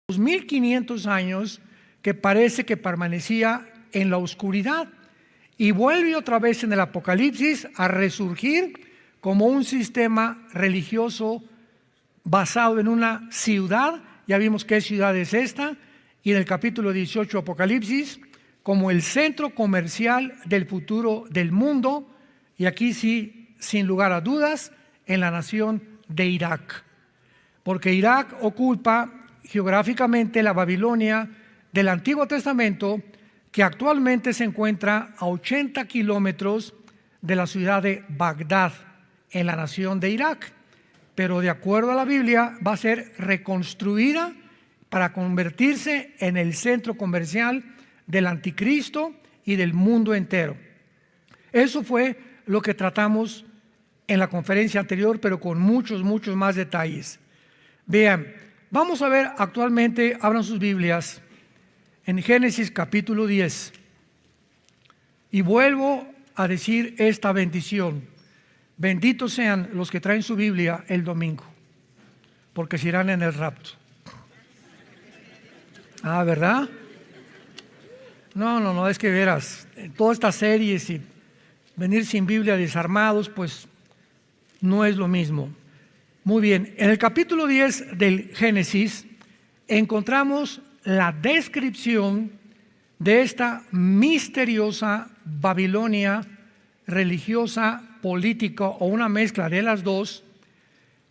2500 años que parece que permanecía en la oscuridad y vuelve otra vez en el Apocalipsis a resurgir como un sistema religioso basado en una ciudad. Ya vimos qué ciudad es esta, y en el capítulo 18 Apocalipsis como el centro comercial del futuro del mundo, y aquí sí, sin lugar a dudas, en la nación de Irak, porque Irak ocupa geográficamente la Babilonia del Antiguo Testamento, que actualmente se encuentra a 80 kilómetros de la ciudad de Bagdad, en la nación de Irak. Pero de acuerdo a la Biblia va a ser reconstruida para convertirse en el centro comercial del anticristo y del mundo entero. Eso fue lo que tratamos en la conferencia anterior, pero con muchos más detalles. Vean, vamos a ver actualmente, abran sus Biblias, en Génesis capítulo 10. Y vuelvo a decir esta bendición: benditos sean los que traen su Biblia el domingo, porque se irán en el rapto. Ah, ¿verdad? No, es que verás, todas estas series y venir sin Biblia desarmados, pues no es lo mismo. Muy bien, en el capítulo 10 del Génesis encontramos la descripción de esta misteriosa Babilonia religiosa, política o una mezcla de las dos,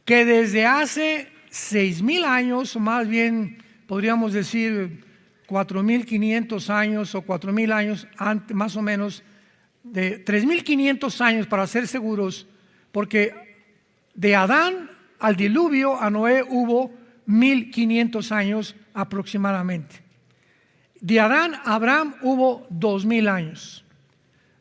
que desde hace 6000 años, más bien podríamos decir 4500 años o 4000 años antes, más o menos, de 3500 años para ser seguros, porque de Adán al diluvio a Noé hubo 1500 años aproximadamente. De Adán a Abraham hubo 2000 años.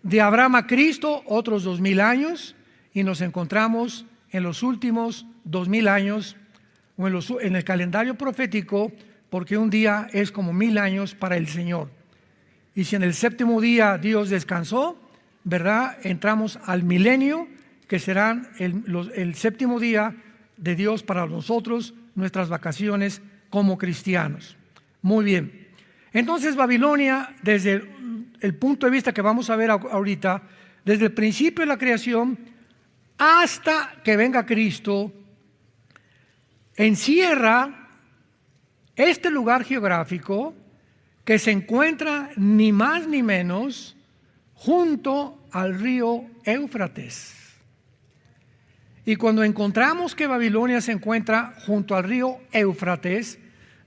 De Abraham a Cristo otros 2000 años, y nos encontramos en los últimos 2000 años, o en el calendario profético, porque un día es como 1000 años para el Señor. Y si en el séptimo día Dios descansó, ¿verdad? Entramos al milenio, que será el séptimo día de Dios para nosotros, nuestras vacaciones como cristianos. Muy bien. Entonces Babilonia, desde el punto de vista que vamos a ver ahorita, desde el principio de la creación hasta que venga Cristo, encierra este lugar geográfico que se encuentra ni más ni menos junto al río Éufrates. Y cuando encontramos que Babilonia se encuentra junto al río Éufrates,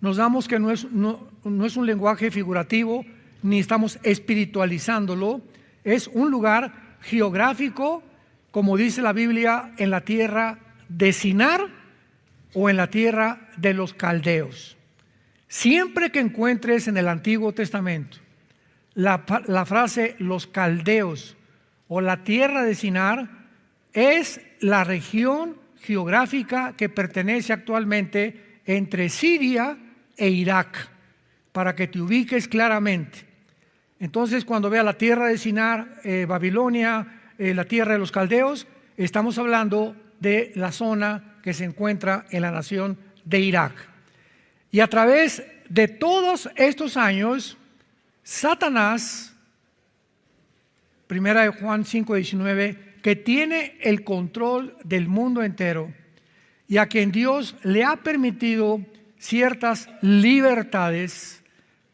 nos damos que no es un lenguaje figurativo, ni estamos espiritualizándolo. Es un lugar geográfico, como dice la Biblia, en la tierra de Sinar o en la tierra de los caldeos. Siempre que encuentres en el Antiguo Testamento la frase los caldeos o la tierra de Sinar, es la región geográfica que pertenece actualmente entre Siria e Irak, para que te ubiques claramente. Entonces, cuando vea la tierra de Sinar, Babilonia, la tierra de los caldeos, estamos hablando de la zona que se encuentra en la nación de Irak. Y a través de todos estos años, Satanás, 1 Juan 5:19, que tiene el control del mundo entero y a quien Dios le ha permitido ciertas libertades,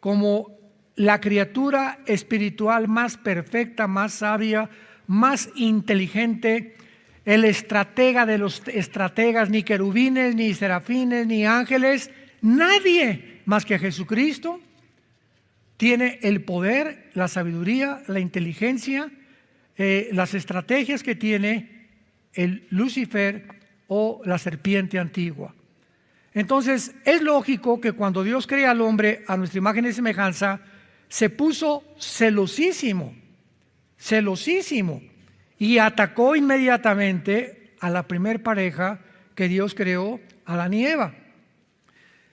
como la criatura espiritual más perfecta, más sabia, más inteligente, el estratega de los estrategas, ni querubines, ni serafines, ni ángeles, nadie más que Jesucristo tiene el poder, la sabiduría, la inteligencia, las estrategias que tiene el Lucifer o la serpiente antigua. Entonces es lógico que cuando Dios crea al hombre a nuestra imagen y semejanza, se puso celosísimo y atacó inmediatamente a la primer pareja que Dios creó, Adán y Eva.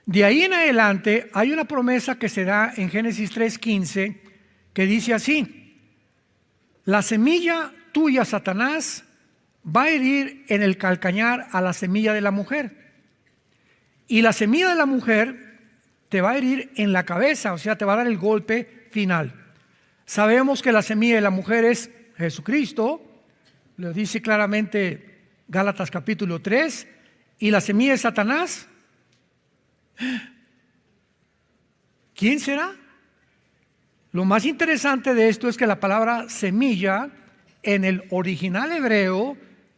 De ahí en adelante hay una promesa que se da en Génesis 3:15 que dice así: la semilla tuya, Satanás, va a herir en el calcañar a la semilla de la mujer, y la semilla de la mujer te va a herir en la cabeza, o sea, te va a dar el golpe final. Sabemos que la semilla de la mujer es Jesucristo, lo dice claramente Gálatas capítulo 3, y la semilla de Satanás, ¿quién será? Lo más interesante de esto es que la palabra semilla en el original hebreo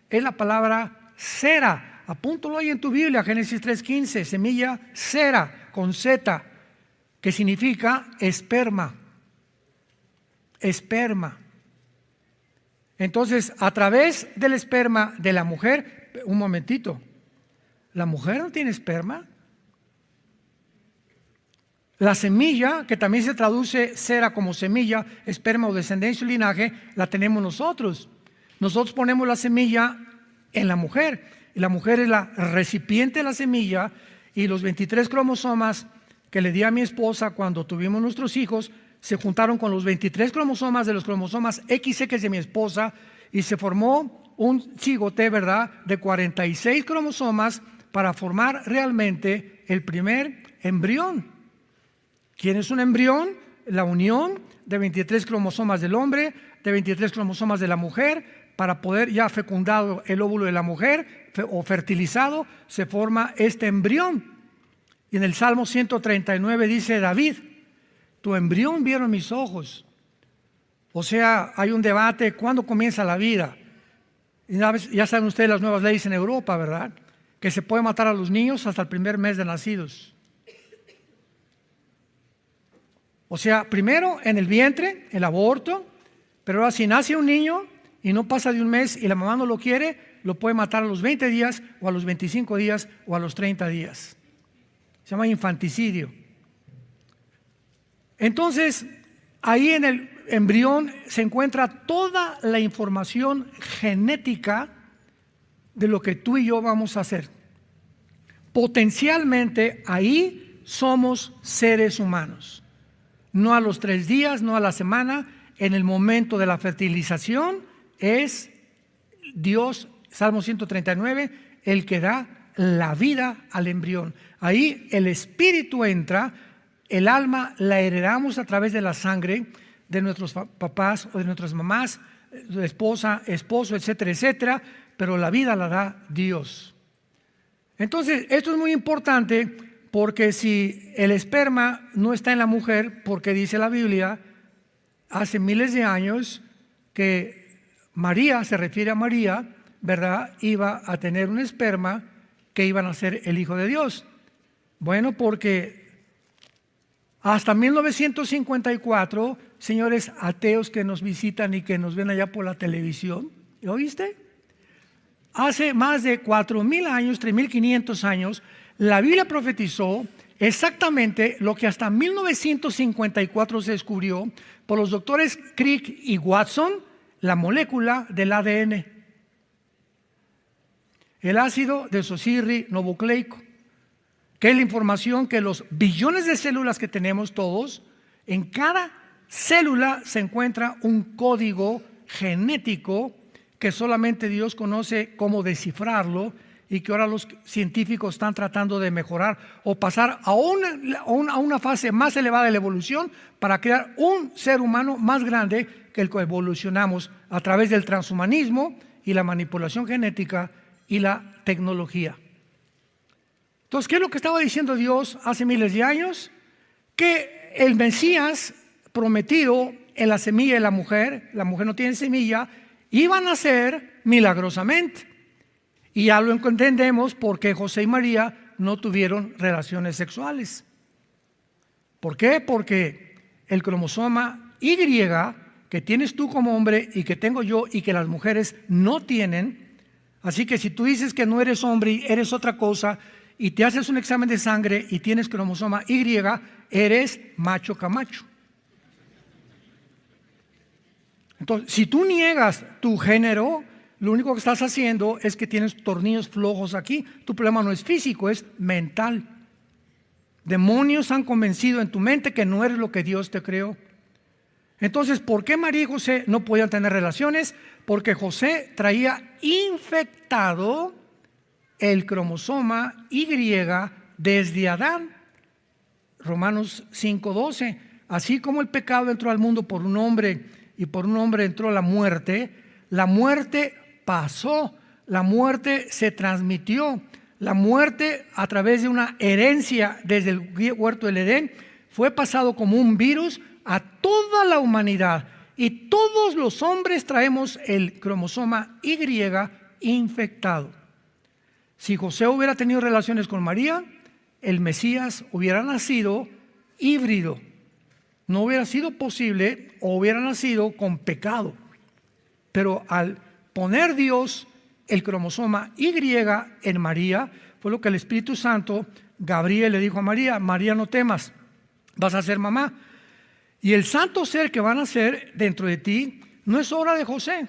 es la palabra sera. Apúntalo ahí en tu Biblia, Génesis 3:15, semilla sera con Z, que significa esperma. Esperma. Entonces, a través del esperma de la mujer, un momentito, ¿la mujer no tiene esperma? La semilla, que también se traduce cera como semilla, esperma o descendencia o linaje, la tenemos nosotros. Nosotros ponemos la semilla en la mujer, y la mujer es la recipiente de la semilla, y los 23 cromosomas que le di a mi esposa cuando tuvimos nuestros hijos se juntaron con los 23 cromosomas de los cromosomas XX de mi esposa, y se formó un cigote, ¿verdad?, de 46 cromosomas para formar realmente el primer embrión. ¿Quién es un embrión? La unión de 23 cromosomas del hombre, de 23 cromosomas de la mujer, para poder ya fecundado el óvulo de la mujer o fertilizado, se forma este embrión. Y en el Salmo 139 dice David, tu embrión vieron mis ojos. O sea, hay un debate, ¿cuándo comienza la vida? Y ya saben ustedes las nuevas leyes en Europa, ¿verdad? Que se puede matar a los niños hasta el primer mes de nacidos. O sea, primero en el vientre, el aborto, pero ahora si nace un niño y no pasa de un mes y la mamá no lo quiere, lo puede matar a los 20 días o a los 25 días o a los 30 días. Se llama infanticidio. Entonces, ahí en el embrión se encuentra toda la información genética de lo que tú y yo vamos a hacer. Potencialmente ahí somos seres humanos. No a los 3 días, no a la semana, en el momento de la fertilización es Dios, Salmo 139, el que da la vida al embrión. Ahí el espíritu entra, el alma la heredamos a través de la sangre de nuestros papás o de nuestras mamás, de esposa, esposo, etcétera, etcétera, pero la vida la da Dios. Entonces, esto es muy importante porque si el esperma no está en la mujer, porque dice la Biblia, hace miles de años que María, se refiere a María, ¿verdad?, iba a tener un esperma que iba a ser el Hijo de Dios. Bueno, porque hasta 1954, señores ateos que nos visitan y que nos ven allá por la televisión, ¿oíste? Hace más de 4,000 años, 3,500 años, la Biblia profetizó exactamente lo que hasta 1954 se descubrió por los doctores Crick y Watson, la molécula del ADN. El ácido desoxirribonucleico, que es la información que los billones de células que tenemos todos, en cada célula se encuentra un código genético que solamente Dios conoce cómo descifrarlo, y que ahora los científicos están tratando de mejorar o pasar a una fase más elevada de la evolución para crear un ser humano más grande que el que evolucionamos a través del transhumanismo y la manipulación genética y la tecnología. Entonces, ¿qué es lo que estaba diciendo Dios hace miles de años? Que el Mesías prometido en la semilla de la mujer no tiene semilla, iba a nacer milagrosamente. Y ya lo entendemos porque José y María no tuvieron relaciones sexuales. ¿Por qué? Porque el cromosoma Y que tienes tú como hombre y que tengo yo y que las mujeres no tienen, así que si tú dices que no eres hombre y eres otra cosa y te haces un examen de sangre y tienes cromosoma Y, eres macho camacho. Entonces, si tú niegas tu género, lo único que estás haciendo es que tienes tornillos flojos aquí. Tu problema no es físico, es mental. Demonios han convencido en tu mente que no eres lo que Dios te creó. Entonces, ¿por qué María y José no podían tener relaciones? Porque José traía infectado el cromosoma Y desde Adán. Romanos 5:12. Así como el pecado entró al mundo por un hombre y por un hombre entró la muerte pasó, la muerte se transmitió, la muerte a través de una herencia desde el huerto del Edén fue pasado como un virus a toda la humanidad, y todos los hombres traemos el cromosoma Y infectado. Si José hubiera tenido relaciones con María, el Mesías hubiera nacido híbrido, no hubiera sido posible, o hubiera nacido con pecado. Pero al poner Dios el cromosoma Y en María, fue lo que el Espíritu Santo, Gabriel le dijo a María: María, no temas, vas a ser mamá, y el santo ser que van a nacer dentro de ti no es obra de José,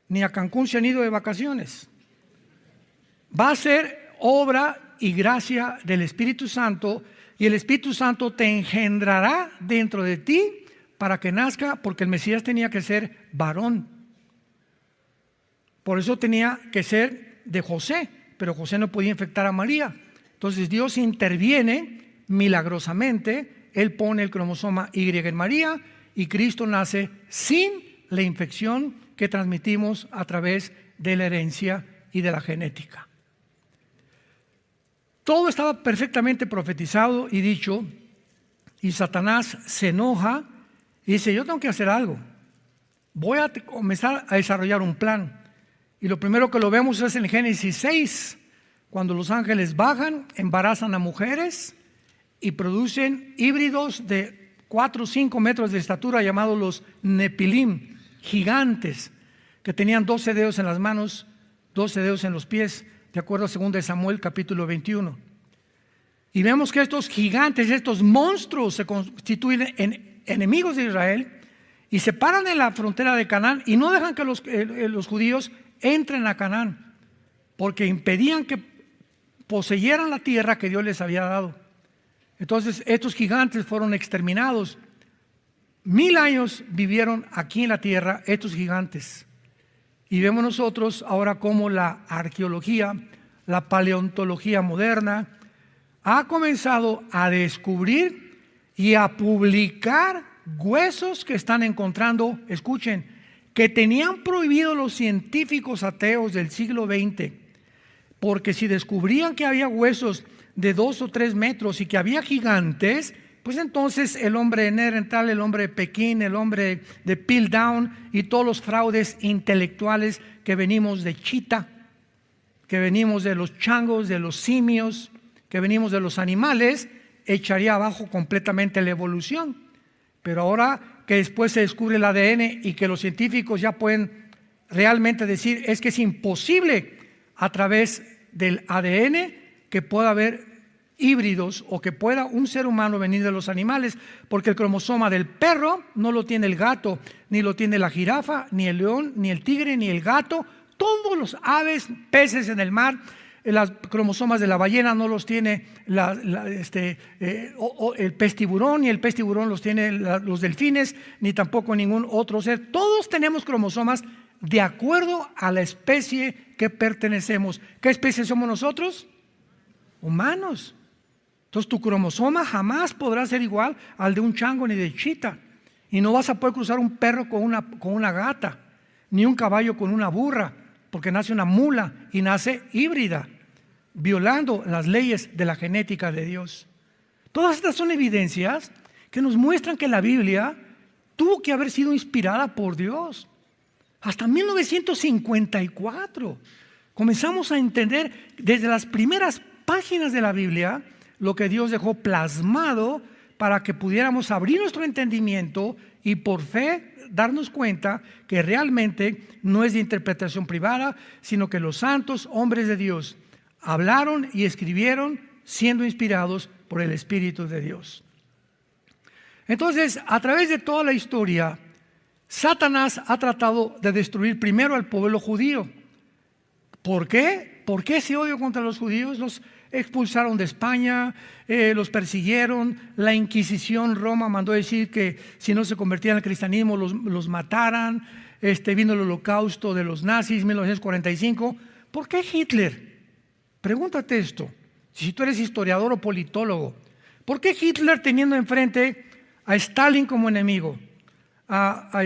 ni a Cancún se han ido de vacaciones. Va a ser obra y gracia del Espíritu Santo, y el Espíritu Santo te engendrará dentro de ti para que nazca, porque el Mesías tenía que ser varón. Por eso tenía que ser de José, pero José no podía infectar a María. Entonces Dios interviene milagrosamente, Él pone el cromosoma Y en María, y Cristo nace sin la infección que transmitimos a través de la herencia y de la genética. Todo estaba perfectamente profetizado y dicho, y Satanás se enoja y dice: yo tengo que hacer algo, voy a comenzar a desarrollar un plan. Y lo primero que lo vemos es en Génesis 6, cuando los ángeles bajan, embarazan a mujeres y producen híbridos de 4 o 5 metros de estatura, llamados los Nepilim, gigantes, que tenían 12 dedos en las manos, 12 dedos en los pies, de acuerdo a 2 Samuel capítulo 21. Y vemos que estos gigantes, estos monstruos, se constituyen en enemigos de Israel y se paran en la frontera de Canaán y no dejan que los judíos entren a Canaán, porque impedían que poseyeran la tierra que Dios les había dado. Entonces estos gigantes fueron exterminados. 1000 años vivieron aquí en la tierra estos gigantes. Y vemos nosotros ahora cómo la arqueología, la paleontología moderna, ha comenzado a descubrir y a publicar huesos que están encontrando, escuchen, que tenían prohibido los científicos ateos del siglo XX, porque si descubrían que había huesos de 2 o 3 metros y que había gigantes, pues entonces el hombre de Neandertal, el hombre de Pekín, el hombre de Piltdown y todos los fraudes intelectuales que venimos de Chita, que venimos de los changos, de los simios, que venimos de los animales, echaría abajo completamente la evolución. Pero ahora que después se descubre el ADN y que los científicos ya pueden realmente decir, es que es imposible a través del ADN que pueda haber híbridos o que pueda un ser humano venir de los animales, porque el cromosoma del perro no lo tiene el gato, ni lo tiene la jirafa, ni el león, ni el tigre, ni el gato. Todos los aves, peces en el mar, las cromosomas de la ballena no los tiene el pez tiburón, ni el pez tiburón los tiene los delfines, ni tampoco ningún otro ser. Todos tenemos cromosomas de acuerdo a la especie que pertenecemos. ¿Qué especie somos nosotros? Humanos. Entonces tu cromosoma jamás podrá ser igual al de un chango ni de chita, y no vas a poder cruzar un perro con una gata, ni un caballo con una burra, porque nace una mula y nace híbrida, violando las leyes de la genética de Dios. Todas estas son evidencias que nos muestran que la Biblia tuvo que haber sido inspirada por Dios. Hasta 1954 comenzamos a entender desde las primeras páginas de la Biblia lo que Dios dejó plasmado para que pudiéramos abrir nuestro entendimiento y por fe darnos cuenta que realmente no es de interpretación privada, sino que los santos hombres de Dios hablaron y escribieron siendo inspirados por el Espíritu de Dios. Entonces, a través de toda la historia, Satanás ha tratado de destruir primero al pueblo judío. ¿Por qué? ¿Por qué ese odio contra los judíos? Los expulsaron de España, los persiguieron, la Inquisición, Roma mandó decir que si no se convertían al cristianismo los mataran, vino el holocausto de los nazis, 1945. ¿Por qué Hitler? Pregúntate esto, si tú eres historiador o politólogo, ¿Por qué Hitler, teniendo enfrente a Stalin como enemigo, a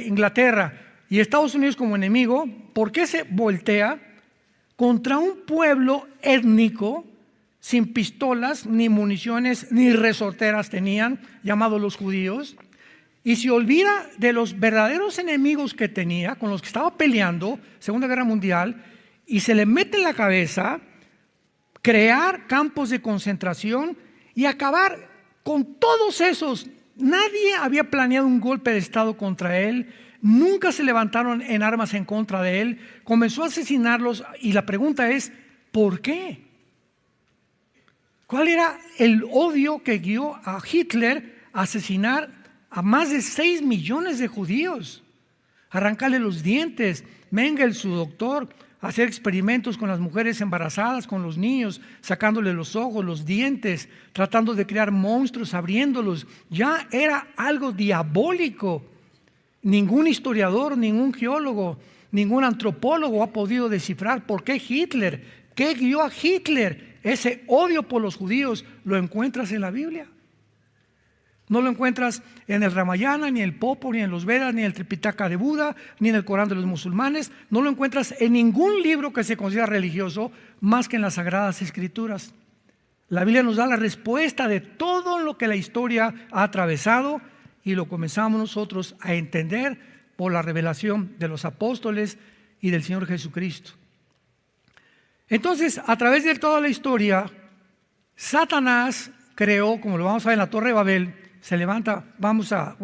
Inglaterra y Estados Unidos como enemigo, por qué se voltea contra un pueblo étnico sin pistolas, ni municiones, ni resorteras tenían, llamados los judíos, y se olvida de los verdaderos enemigos que tenía, con los que estaba peleando, Segunda Guerra Mundial, y se le mete en la cabeza crear campos de concentración y acabar con todos esos? Nadie había planeado un golpe de Estado contra él, nunca se levantaron en armas en contra de él, comenzó a asesinarlos, y la pregunta es, ¿por qué? ¿Cuál era el odio que guió a Hitler a asesinar a más de 6 millones de judíos? Arrancarle los dientes, Mengele, su doctor, hacer experimentos con las mujeres embarazadas, con los niños, sacándole los ojos, los dientes, tratando de crear monstruos, abriéndolos. Ya era algo diabólico. Ningún historiador, ningún geólogo, ningún antropólogo ha podido descifrar por qué Hitler, qué guió a Hitler. Ese odio por los judíos lo encuentras en la Biblia. No lo encuentras en el Ramayana, ni en el Popo, ni en los Vedas, ni en el Tripitaka de Buda, ni en el Corán de los musulmanes. No lo encuentras en ningún libro que se considera religioso más que en las Sagradas Escrituras. La Biblia nos da la respuesta de todo lo que la historia ha atravesado, y lo comenzamos nosotros a entender por la revelación de los apóstoles y del Señor Jesucristo. Entonces, a través de toda la historia, Satanás creó, como lo vamos a ver en la Torre de Babel, se levanta, vamos a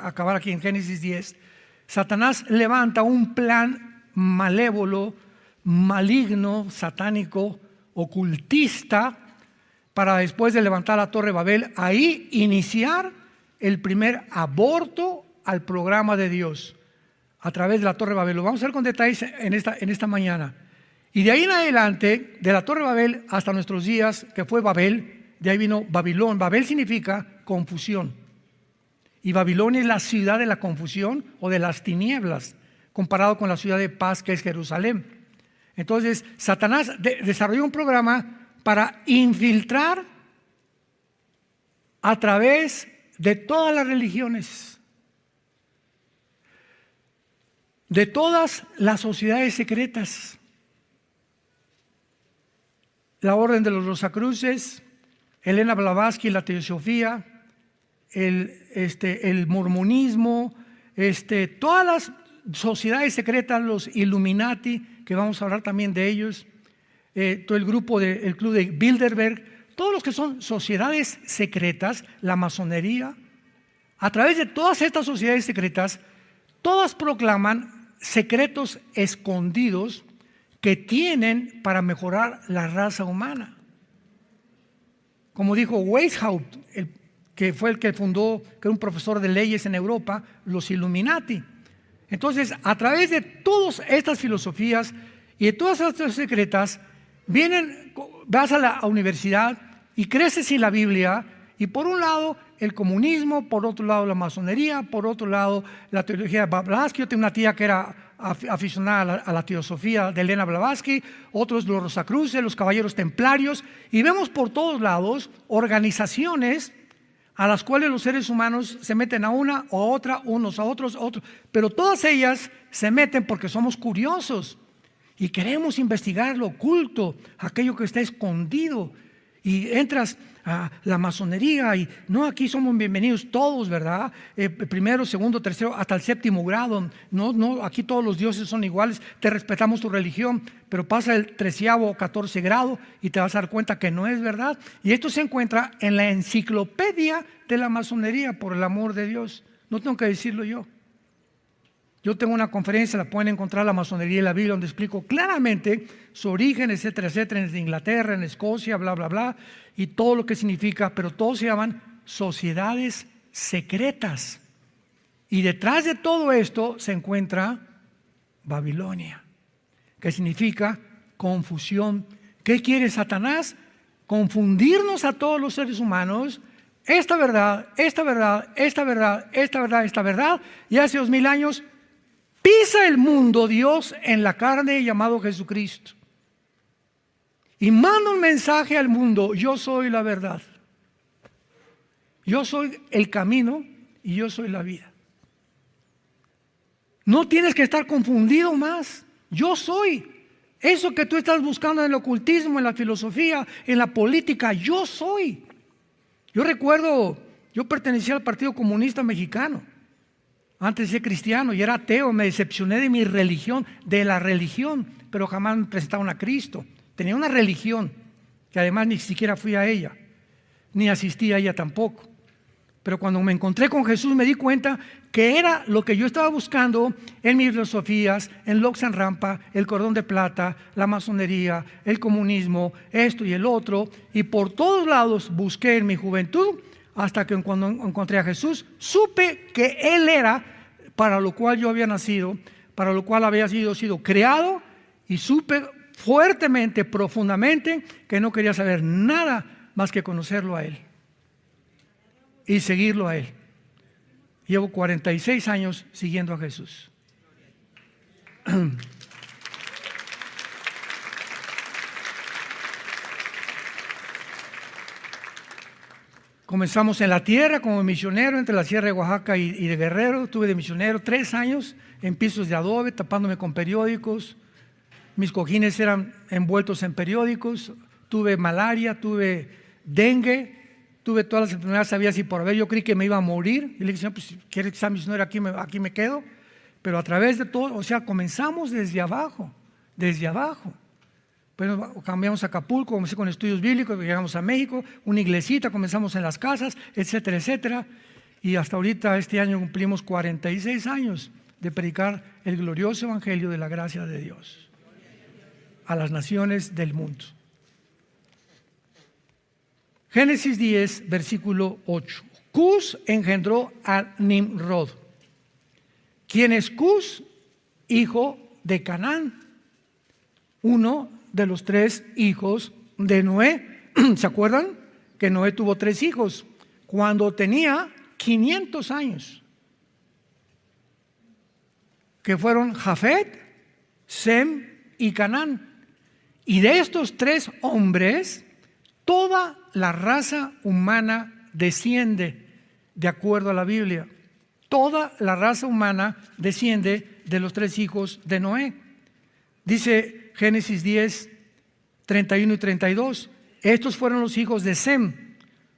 acabar aquí en Génesis 10. Satanás levanta un plan malévolo, maligno, satánico, ocultista, para después de levantar la Torre de Babel, ahí iniciar el primer aborto al programa de Dios a través de la Torre de Babel. Lo vamos a ver con detalles en esta mañana. Y de ahí en adelante, de la Torre de Babel hasta nuestros días, que fue Babel, de ahí vino Babilón. Babel significa confusión. Y Babilonia es la ciudad de la confusión o de las tinieblas, comparado con la ciudad de paz que es Jerusalén. Entonces, Satanás desarrolló un programa para infiltrar a través de todas las religiones, de todas las sociedades secretas. La Orden de los Rosacruces, Elena Blavatsky, la Teosofía, el mormonismo, todas las sociedades secretas, los Illuminati, que vamos a hablar también de ellos, todo el club de Bilderberg, todos los que son sociedades secretas, la masonería. A través de todas estas sociedades secretas, todas proclaman secretos escondidos que tienen para mejorar la raza humana. Como dijo Weishaupt, que fue el que fundó, que era un profesor de leyes en Europa, los Illuminati. Entonces, a través de todas estas filosofías y de todas estas secretas, vas a la universidad y creces sin la Biblia, y por un lado el comunismo, por otro lado la masonería, por otro lado la teología de Blavatsky. Yo tengo una tía que era aficionada a la teosofía de Elena Blavatsky, otros los Rosacruces, los caballeros templarios, y vemos por todos lados organizaciones a las cuales los seres humanos se meten a una o a otra, unos a otros, pero todas ellas se meten porque somos curiosos y queremos investigar lo oculto, aquello que está escondido. Y entras a la masonería y no, aquí somos bienvenidos todos, ¿verdad? Primero, segundo, tercero, hasta el séptimo grado. No, aquí todos los dioses son iguales, te respetamos tu religión, pero pasa el 13º o 14 grado y te vas a dar cuenta que no es verdad. Y esto se encuentra en la enciclopedia de la masonería, por el amor de Dios. No tengo que decirlo yo. Yo tengo una conferencia, la pueden encontrar, la masonería y la Biblia, donde explico claramente su origen, etcétera, etcétera, en Inglaterra, en Escocia, bla, bla, bla, y todo lo que significa, pero todos se llaman sociedades secretas. Y detrás de todo esto se encuentra Babilonia, que significa confusión. ¿Qué quiere Satanás? Confundirnos a todos los seres humanos. Esta verdad, y hace 2000 años pisa el mundo Dios en la carne llamado Jesucristo. y manda un mensaje al mundo: yo soy la verdad, yo soy el camino y yo soy la vida. No tienes que estar confundido más. Yo soy eso que tú estás buscando en el ocultismo, en la filosofía, en la política. Yo soy. Yo recuerdo, yo pertenecía al Partido Comunista Mexicano antes de ser cristiano, y era ateo. Me decepcioné de mi religión, de la religión, pero jamás me presentaron a Cristo. Tenía una religión que además ni siquiera fui a ella, ni asistí a ella tampoco. Pero cuando me encontré con Jesús me di cuenta que era lo que yo estaba buscando en mis filosofías, en Lox and Rampa, el cordón de plata, la masonería, el comunismo, esto y el otro. Y por todos lados busqué en mi juventud, hasta que cuando encontré a Jesús, supe que Él era para lo cual yo había nacido, para lo cual había sido creado, y supe fuertemente, profundamente, que no quería saber nada más que conocerlo a Él y seguirlo a Él. Llevo 46 años siguiendo a Jesús. Comenzamos en la tierra como misionero entre la Sierra de Oaxaca y de Guerrero. Estuve de misionero 3 años en pisos de adobe, tapándome con periódicos. Mis cojines eran envueltos en periódicos. Tuve malaria, tuve dengue, tuve todas las enfermedades sabidas y por haber. Yo creí que me iba a morir. Y le dije: Señor, pues si quieres que sea misionero, aquí me quedo. Pero a través de todo, o sea, comenzamos desde abajo, desde abajo. Bueno, cambiamos a Acapulco, comencé con estudios bíblicos, llegamos a México, una iglesita, comenzamos en las casas, etcétera, etcétera. Y hasta ahorita, este año, cumplimos 46 años de predicar el glorioso evangelio de la gracia de Dios a las naciones del mundo. Génesis 10, versículo 8. Cus engendró a Nimrod. ¿Quién es Cus? Hijo de Canaán, uno de los 3 hijos de Noé. ¿Se acuerdan? Que Noé tuvo 3 hijos cuando tenía 500 años, que fueron Jafet, Sem y Canaán. Y de estos 3 hombres, toda la raza humana desciende, de acuerdo a la Biblia. Toda la raza humana desciende de los 3 hijos de Noé. Dice Génesis 10, 31 y 32. Estos fueron los hijos de Sem,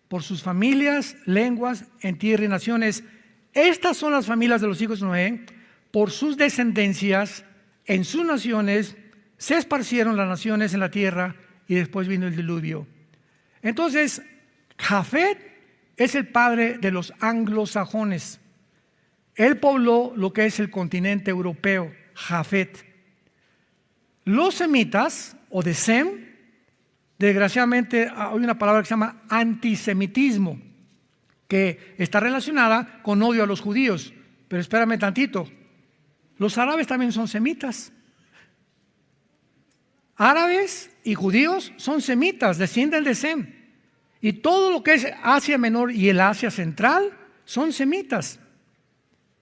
por sus familias, lenguas, en tierra y naciones. Estas son las familias de los hijos de Noé, por sus descendencias, en sus naciones. Se esparcieron las naciones en la tierra y después vino el diluvio. Entonces, Jafet es el padre de los anglosajones. Él pobló lo que es el continente europeo, Jafet. Los semitas, o de Sem, desgraciadamente hay una palabra que se llama antisemitismo, que está relacionada con odio a los judíos. Pero espérame tantito, los árabes también son semitas. Árabes y judíos son semitas, descienden de Sem. Y todo lo que es Asia Menor y el Asia Central son semitas.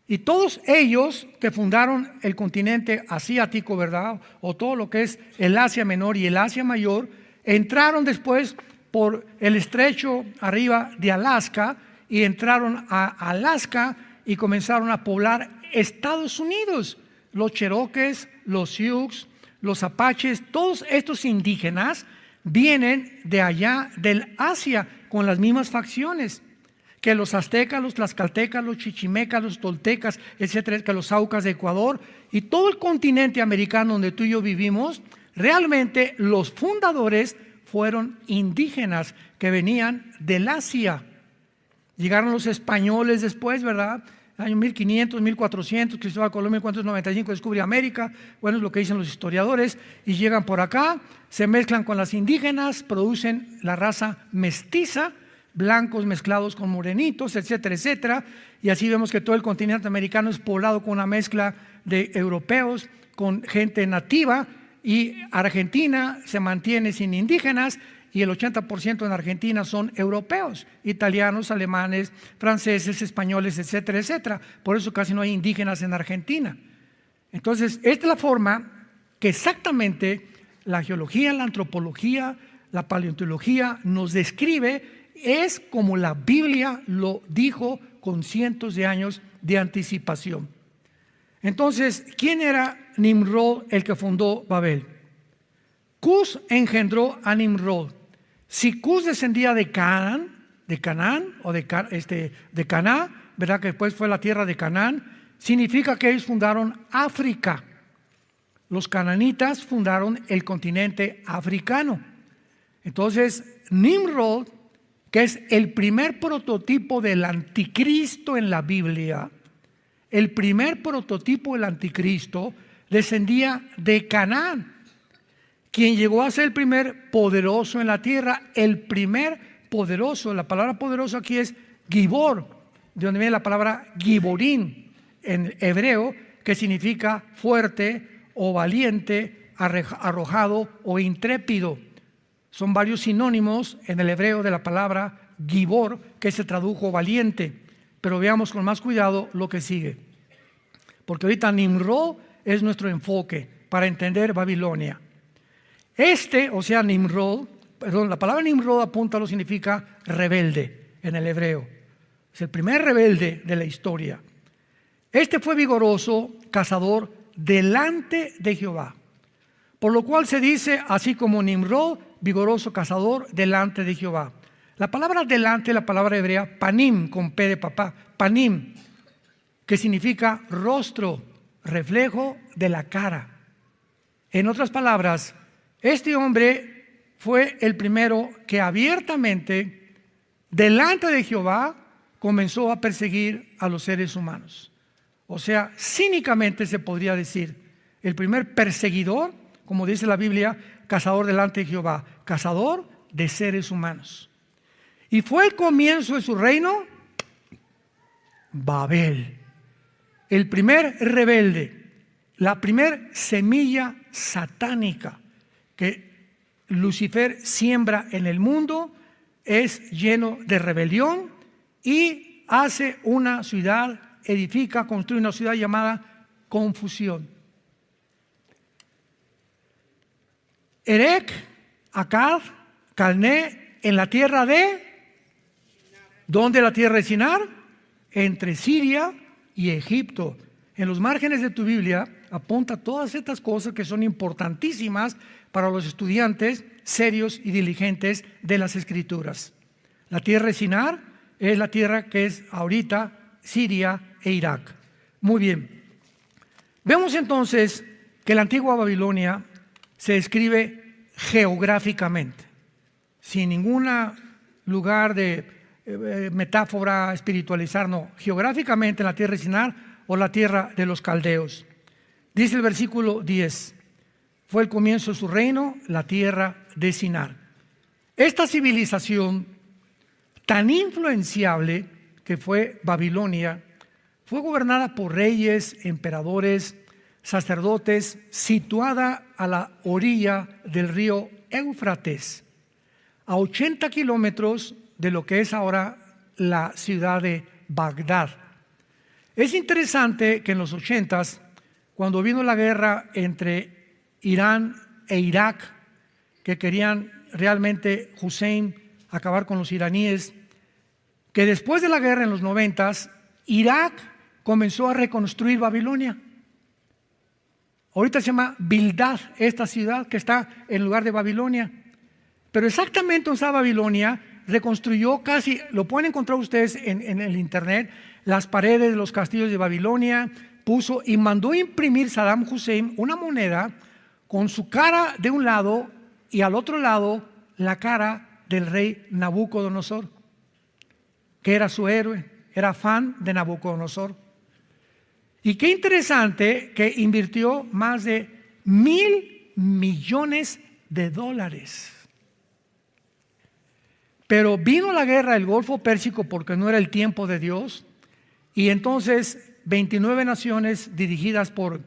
Y todos ellos que fundaron el continente asiático, ¿verdad? O todo lo que es el Asia Menor y el Asia Mayor, entraron después por el estrecho arriba de Alaska y entraron a Alaska y comenzaron a poblar Estados Unidos. Los cherokees, los sioux, los apaches, todos estos indígenas vienen de allá del Asia con las mismas facciones que los aztecas, los tlaxcaltecas, los chichimecas, los toltecas, etcétera, que los aucas de Ecuador y todo el continente americano donde tú y yo vivimos. Realmente los fundadores fueron indígenas que venían del Asia. Llegaron los españoles después, ¿verdad? Año 1500, 1400, Cristóbal Colón 1495 descubre América. Bueno, es lo que dicen los historiadores. Y llegan por acá, se mezclan con las indígenas, producen la raza mestiza, blancos mezclados con morenitos, etcétera, etcétera. Y así vemos que todo el continente americano es poblado con una mezcla de europeos, con gente nativa, y Argentina se mantiene sin indígenas, y el 80% en Argentina son europeos, italianos, alemanes, franceses, españoles, etcétera, etcétera. Por eso casi no hay indígenas en Argentina. Entonces, esta es la forma que exactamente la geología, la antropología, la paleontología nos describe, es como la Biblia lo dijo con cientos de años de anticipación. Entonces, ¿quién era Nimrod, el que fundó Babel? Cus engendró a Nimrod. Si Cus descendía de Canaán, ¿verdad? Que después fue la tierra de Canaán, significa que ellos fundaron África. Los cananitas fundaron el continente africano. Entonces, Nimrod, que es el primer prototipo del anticristo en la Biblia, el primer prototipo del anticristo descendía de Canaán, quien llegó a ser el primer poderoso en la tierra, el primer poderoso. La palabra poderoso aquí es Gibor, de donde viene la palabra Giborín en hebreo, que significa fuerte o valiente, arrojado o intrépido. Son varios sinónimos en el hebreo de la palabra Gibor, que se tradujo valiente. Pero veamos con más cuidado lo que sigue. Porque ahorita Nimrod es nuestro enfoque para entender Babilonia. O sea, Nimrod, la palabra Nimrod apúntalo, significa rebelde en el hebreo. Es el primer rebelde de la historia. Este fue vigoroso cazador delante de Jehová. Por lo cual se dice, así como Nimrod, vigoroso cazador delante de Jehová. La palabra delante, la palabra hebrea, panim, con P de papá, panim, que significa rostro, reflejo de la cara. En otras palabras, este hombre fue el primero que abiertamente, delante de Jehová, comenzó a perseguir a los seres humanos. O sea, cínicamente se podría decir, el primer perseguidor, como dice la Biblia, cazador delante de Jehová, cazador de seres humanos. Y fue el comienzo de su reino, Babel, el primer rebelde, la primer semilla satánica que Lucifer siembra en el mundo, es lleno de rebelión y hace una ciudad, construye una ciudad llamada confusión. Erech, Akkad, Calné, en la tierra de, ¿dónde la tierra de Sinar? Entre Siria y Egipto. En los márgenes de tu Biblia apunta todas estas cosas que son importantísimas para los estudiantes serios y diligentes de las Escrituras. La tierra de Sinar es la tierra que es ahorita Siria e Irak. Muy bien. Vemos entonces que la antigua Babilonia se describe geográficamente, sin ningún lugar de metáfora espiritualizar, no, geográficamente en la tierra de Sinar o la tierra de los caldeos. Dice el versículo 10, fue el comienzo de su reino, la tierra de Sinar. Esta civilización tan influenciable que fue Babilonia, fue gobernada por reyes, emperadores, sacerdotes, situada a la orilla del río Éufrates, a 80 kilómetros de lo que es ahora la ciudad de Bagdad. Es interesante que en los 80s, cuando vino la guerra entre Irán e Irak, que querían realmente Hussein acabar con los iraníes, que después de la guerra en los 90s, Irak comenzó a reconstruir Babilonia. Ahorita se llama Bildad, esta ciudad que está en lugar de Babilonia. Pero exactamente donde está Babilonia, reconstruyó casi, lo pueden encontrar ustedes en el internet, las paredes de los castillos de Babilonia, puso y mandó imprimir Saddam Hussein una moneda con su cara de un lado y al otro lado la cara del rey Nabucodonosor, que era su héroe, era fan de Nabucodonosor. Y qué interesante que invirtió más de $1,000 millones. Pero vino la guerra del Golfo Pérsico porque no era el tiempo de Dios, y entonces 29 naciones dirigidas por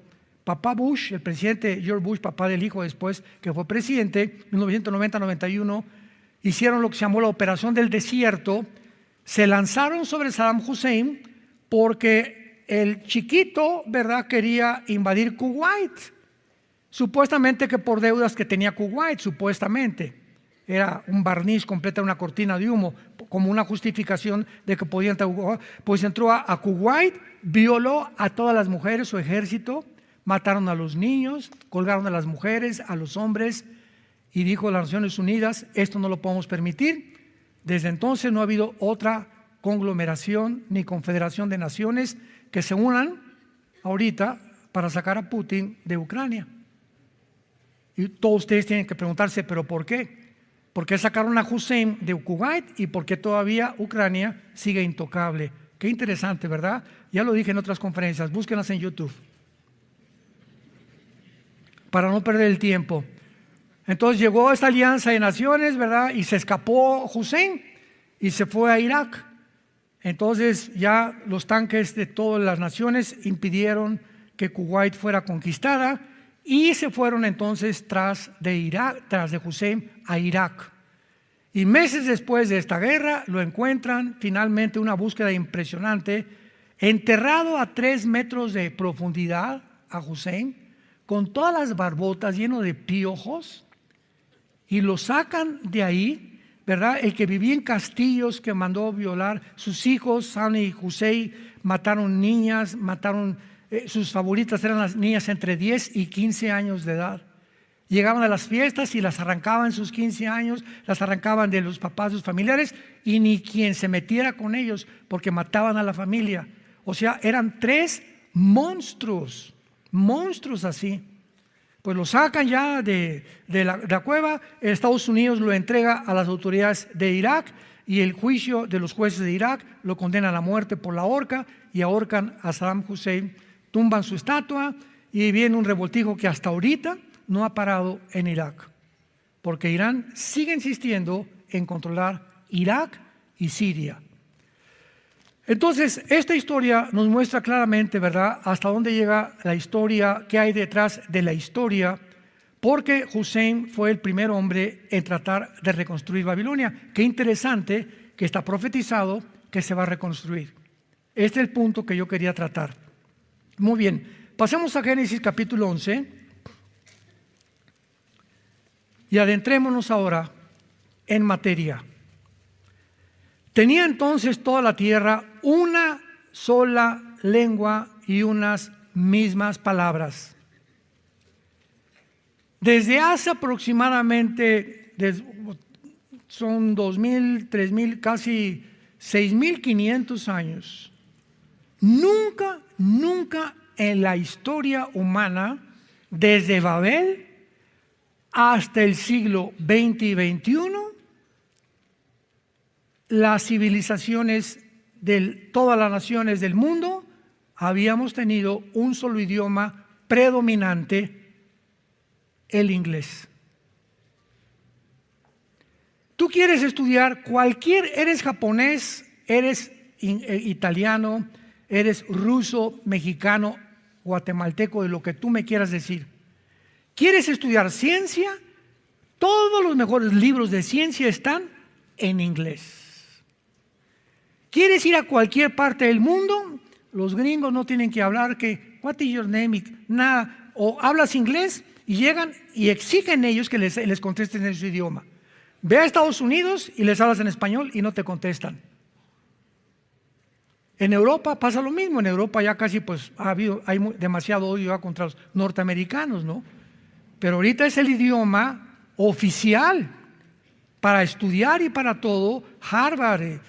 papá Bush, el presidente George Bush, papá del hijo después que fue presidente, 1990-91, hicieron lo que se llamó la Operación del Desierto. Se lanzaron sobre Saddam Hussein porque el chiquito, ¿verdad?, quería invadir Kuwait. supuestamente que por deudas que tenía Kuwait, supuestamente. Era un barniz completa, una cortina de humo, como una justificación de que podían entrar. Pues entró a Kuwait, violó a todas las mujeres, su ejército, mataron a los niños, colgaron a las mujeres, a los hombres, y dijo a las Naciones Unidas, esto no lo podemos permitir. Desde entonces no ha habido otra conglomeración ni confederación de naciones que se unan ahorita para sacar a Putin de Ucrania. Y todos ustedes tienen que preguntarse, ¿pero por qué? ¿Por qué sacaron a Hussein de Kuwait y por qué todavía Ucrania sigue intocable? Qué interesante, ¿verdad? Ya lo dije en otras conferencias, búsquenlas en YouTube para no perder el tiempo. Entonces llegó esta alianza de naciones, ¿verdad? Y se escapó Hussein y se fue a Irak. Entonces ya los tanques de todas las naciones impidieron que Kuwait fuera conquistada y se fueron entonces tras de Hussein a Irak. Y meses después de esta guerra lo encuentran finalmente, una búsqueda impresionante, enterrado a 3 metros de profundidad a Hussein, con todas las barbotas, lleno de piojos, y lo sacan de ahí, ¿verdad? El que vivía en castillos, que mandó violar sus hijos, Sani y Hussein, mataron niñas, sus favoritas eran las niñas entre 10 y 15 años de edad. Llegaban a las fiestas y las arrancaban sus 15 años, las arrancaban de los papás, sus familiares, y ni quien se metiera con ellos, porque mataban a la familia. O sea, eran 3 monstruos así. Pues lo sacan ya de la cueva. Estados Unidos lo entrega a las autoridades de Irak, y el juicio de los jueces de Irak lo condena a la muerte por la horca, y ahorcan a Saddam Hussein, tumban su estatua, y viene un revoltijo que hasta ahorita no ha parado en Irak, porque Irán sigue insistiendo en controlar Irak y Siria. Entonces, esta historia nos muestra claramente, ¿verdad?, hasta dónde llega la historia, qué hay detrás de la historia, porque Hussein fue el primer hombre en tratar de reconstruir Babilonia. Qué interesante que está profetizado que se va a reconstruir. Este es el punto que yo quería tratar. Muy bien, pasemos a Génesis capítulo 11 y adentrémonos ahora en materia. Tenía entonces toda la tierra una sola lengua y unas mismas palabras. Desde hace aproximadamente, son 2,000, 3,000, casi 6,500 años, nunca en la historia humana, desde Babel hasta el siglo XX y XXI, las civilizaciones de todas las naciones del mundo habíamos tenido un solo idioma predominante, el inglés. Tú quieres estudiar eres japonés, eres italiano, eres ruso, mexicano, guatemalteco, de lo que tú me quieras decir. ¿Quieres estudiar ciencia? Todos los mejores libros de ciencia están en inglés. ¿Quieres ir a cualquier parte del mundo? Los gringos no tienen que hablar que what is your name, nada, o hablas inglés y llegan y exigen ellos que les contesten en su idioma. Ve a Estados Unidos y les hablas en español y no te contestan. En Europa pasa lo mismo. En Europa ya casi hay demasiado odio ya contra los norteamericanos, ¿no? Pero ahorita es el idioma oficial para estudiar y para todo. Harvard,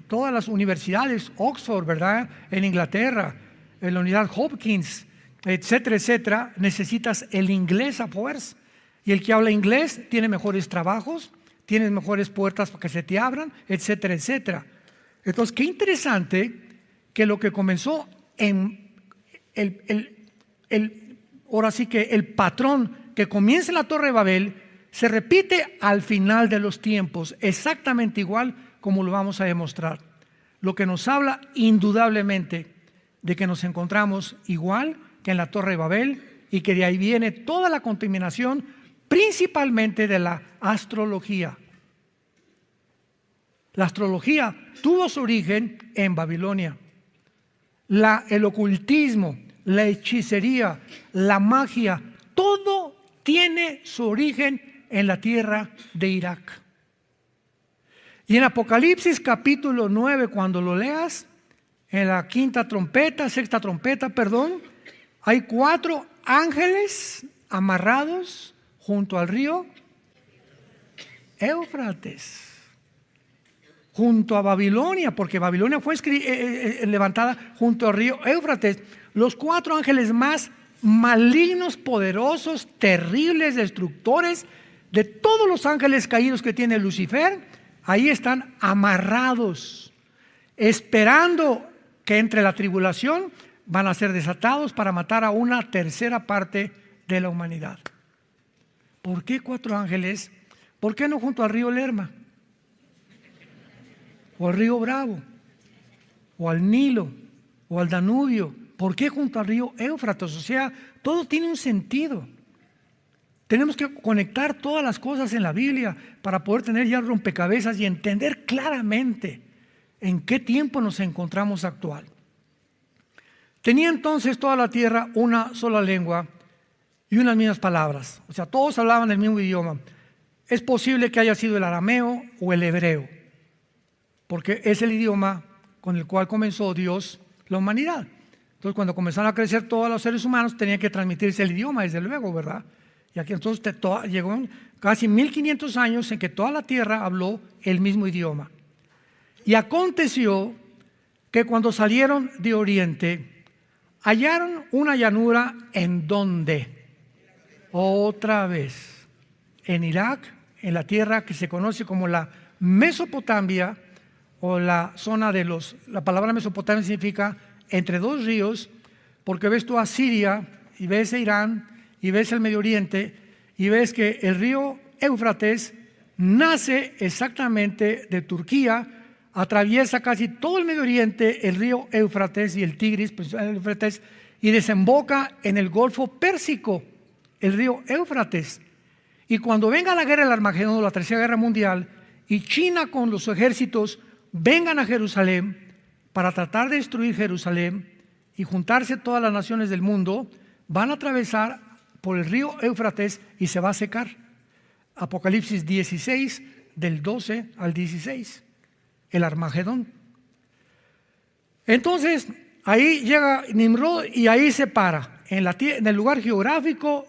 todas las universidades, Oxford, ¿verdad?, en Inglaterra, en la Unidad Hopkins, etcétera, etcétera, necesitas el inglés a fuerza. Y el que habla inglés tiene mejores trabajos, tiene mejores puertas para que se te abran, etcétera, etcétera. Entonces, qué interesante que lo que comenzó en ahora sí que el patrón que comienza en la Torre de Babel se repite al final de los tiempos, exactamente igual como lo vamos a demostrar. Lo que nos habla indudablemente de que nos encontramos igual que en la Torre de Babel, y que de ahí viene toda la contaminación, principalmente de la astrología. La astrología tuvo su origen en Babilonia. El ocultismo, la hechicería, la magia, todo tiene su origen en la tierra de Irak. Y en Apocalipsis capítulo 9, cuando lo leas, en la sexta trompeta, hay 4 ángeles amarrados junto al río Éufrates, junto a Babilonia, porque Babilonia fue levantada junto al río Éufrates. Los 4 ángeles más malignos, poderosos, terribles, destructores de todos los ángeles caídos que tiene Lucifer, ahí están amarrados, esperando que entre la tribulación van a ser desatados para matar a una tercera parte de la humanidad. ¿Por qué 4 ángeles? ¿Por qué no junto al río Lerma? O al río Bravo, o al Nilo, o al Danubio. ¿Por qué junto al río Éufrates? O sea, todo tiene un sentido. Tenemos que conectar todas las cosas en la Biblia para poder tener ya rompecabezas y entender claramente en qué tiempo nos encontramos actual. Tenía entonces toda la tierra una sola lengua y unas mismas palabras. O sea, todos hablaban el mismo idioma. Es posible que haya sido el arameo o el hebreo, porque es el idioma con el cual comenzó Dios la humanidad. Entonces, cuando comenzaron a crecer todos los seres humanos, tenían que transmitirse el idioma, desde luego, ¿verdad? Y aquí entonces llegó casi 1500 años en que toda la tierra habló el mismo idioma. Y aconteció que cuando salieron de Oriente, hallaron una llanura en donde, otra vez, en Irak, en la tierra que se conoce como la Mesopotamia, o la zona la palabra Mesopotamia significa entre 2 ríos, porque ves tú a Siria, y ves a Irán, y ves el Medio Oriente, y ves que el río Éufrates nace exactamente de Turquía, atraviesa casi todo el Medio Oriente, el río Éufrates y el Tigris, pues el Éufrates, y desemboca en el Golfo Pérsico, el río Éufrates. Y cuando venga la guerra del Armagedón, la Tercera Guerra Mundial, y China con los ejércitos vengan a Jerusalén para tratar de destruir Jerusalén y juntarse todas las naciones del mundo, van a atravesar por el río Éufrates y se va a secar. Apocalipsis 16, del 12 al 16, el Armagedón. Entonces, ahí llega Nimrod y ahí se para, en el lugar geográfico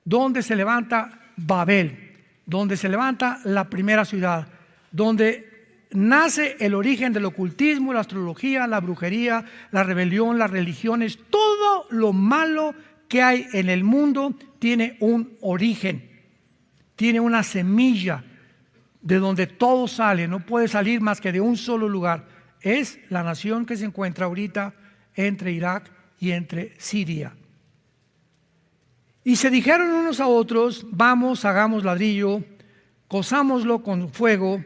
donde se levanta Babel, donde se levanta la primera ciudad, donde nace el origen del ocultismo, la astrología, la brujería, la rebelión, las religiones. Todo lo malo que hay en el mundo tiene un origen, tiene una semilla de donde todo sale. No puede salir más que de un solo lugar. Es la nación que se encuentra ahorita entre Irak y entre Siria. Y se dijeron unos a otros: vamos, hagamos ladrillo, cozámoslo con fuego.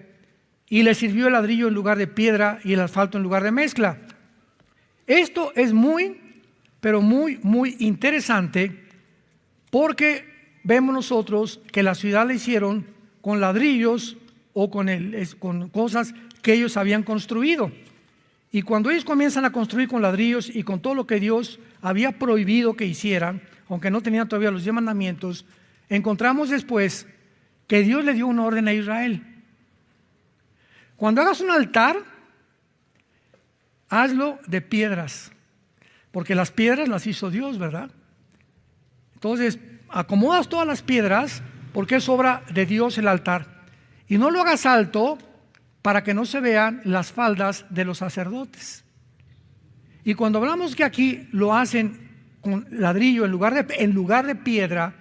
Y le sirvió el ladrillo en lugar de piedra y el asfalto en lugar de mezcla. Esto es muy, pero muy, muy interesante, porque vemos nosotros que la ciudad la hicieron con ladrillos o con cosas que ellos habían construido. Y cuando ellos comienzan a construir con ladrillos y con todo lo que Dios había prohibido que hicieran, aunque no tenían todavía los 10 mandamientos, encontramos después que Dios le dio una orden a Israel. Cuando hagas un altar, hazlo de piedras, porque las piedras las hizo Dios, ¿verdad? Entonces, acomodas todas las piedras, porque es obra de Dios el altar. Y no lo hagas alto para que no se vean las faldas de los sacerdotes. Y cuando hablamos que aquí lo hacen con ladrillo en lugar de piedra,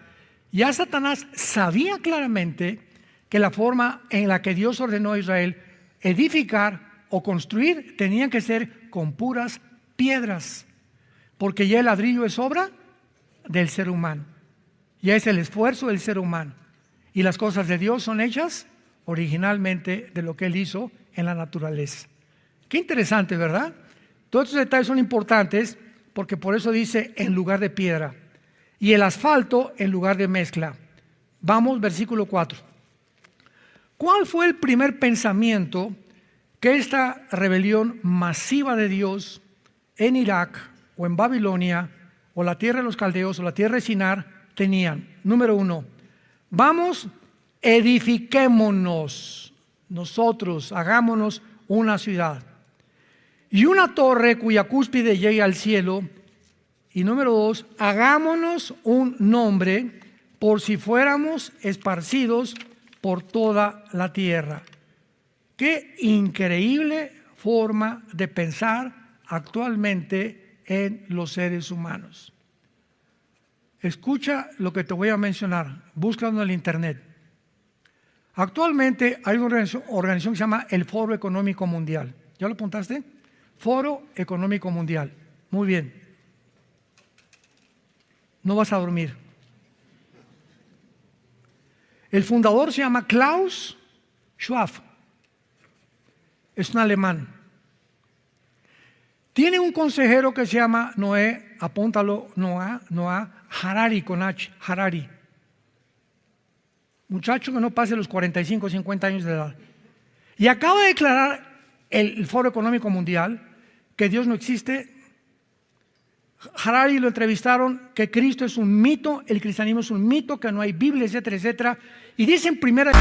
ya Satanás sabía claramente que la forma en la que Dios ordenó a Israel edificar o construir tenían que ser con puras piedras, porque ya el ladrillo es obra del ser humano, ya es el esfuerzo del ser humano, y las cosas de Dios son hechas originalmente de lo que Él hizo en la naturaleza. Qué interesante, ¿verdad? Todos estos detalles son importantes, porque por eso dice en lugar de piedra, y el asfalto en lugar de mezcla. Vamos, versículo 4. ¿Cuál fue el primer pensamiento que esta rebelión masiva de Dios en Irak o en Babilonia o la tierra de los caldeos o la tierra de Sinar tenían. Número 1, vamos, edifiquémonos nosotros, hagámonos una ciudad y una torre cuya cúspide llegue al cielo. Y número 2, hagámonos un nombre por si fuéramos esparcidos por toda la tierra. Qué increíble forma de pensar actualmente en los seres humanos. Escucha lo que te voy a mencionar, búscalo en el internet. Actualmente hay una organización que se llama el Foro Económico Mundial. ¿Ya lo apuntaste? Foro Económico Mundial. Muy bien. No vas a dormir. El fundador se llama Klaus Schwab. Es un alemán. Tiene un consejero que se llama Noé, apúntalo, Noah Harari con H, Harari. Muchacho que no pase los 45 o 50 años de edad. Y acaba de declarar el Foro Económico Mundial que Dios no existe. Harari lo entrevistaron, que Cristo es un mito, el cristianismo es un mito, que no hay Biblia, etcétera, etcétera. Y dice en primera...